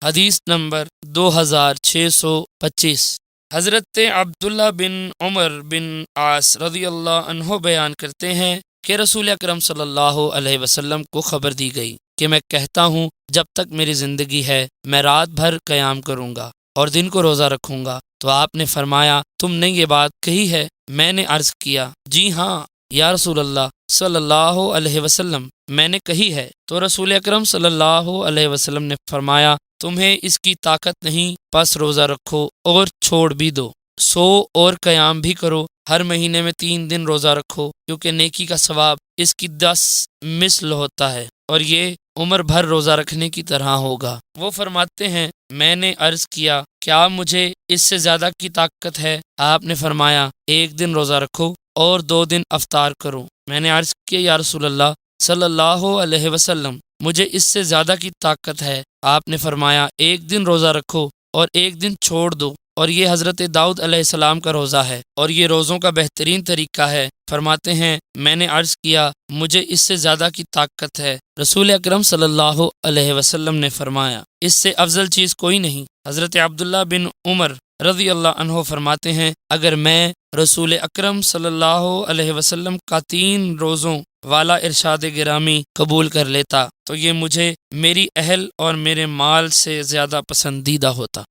حدیث نمبر 2625۔ حضرت عبداللہ بن عمر بن عاص رضی اللہ عنہ بیان کرتے ہیں کہ رسول اکرم صلی اللہ علیہ وسلم کو خبر دی گئی کہ میں کہتا ہوں جب تک میری زندگی ہے میں رات بھر قیام کروں گا اور دن کو روزہ رکھوں گا۔ تو آپ نے فرمایا تم نے یہ بات کہی ہے؟ میں نے عرض کیا جی ہاں یا رسول اللہ صلی اللہ علیہ وسلم، میں نے کہی ہے۔ تو رسول اکرم صلی اللہ علیہ وسلم نے فرمایا تمہیں اس کی طاقت نہیں، پس روزہ رکھو اور چھوڑ بھی دو، سو اور قیام بھی کرو، ہر مہینے میں 3 دن روزہ رکھو، کیونکہ نیکی کا ثواب اس کی 10 مثل ہوتا ہے اور یہ عمر بھر روزہ رکھنے کی طرح ہوگا۔ وہ فرماتے ہیں میں نے عرض کیا کیا مجھے اس سے زیادہ کی طاقت ہے؟ آپ نے فرمایا 1 دن روزہ رکھو اور 2 دن افطار کرو۔ میں نے عرض کیا یا رسول اللہ صلی اللہ علیہ وسلم مجھے اس سے زیادہ کی طاقت ہے۔ آپ نے فرمایا 1 دن روزہ رکھو اور 1 دن چھوڑ دو، اور یہ حضرت داؤد علیہ السلام کا روزہ ہے اور یہ روزوں کا بہترین طریقہ ہے۔ فرماتے ہیں میں نے عرض کیا مجھے اس سے زیادہ کی طاقت ہے۔ رسول اکرم صلی اللہ علیہ وسلم نے فرمایا اس سے افضل چیز کوئی نہیں۔ حضرت عبداللہ بن عمر رضی اللہ عنہ فرماتے ہیں اگر میں رسول اکرم صلی اللہ علیہ وسلم کا 3 روزوں والا ارشاد گرامی قبول کر لیتا تو یہ مجھے میری اہل اور میرے مال سے زیادہ پسندیدہ ہوتا۔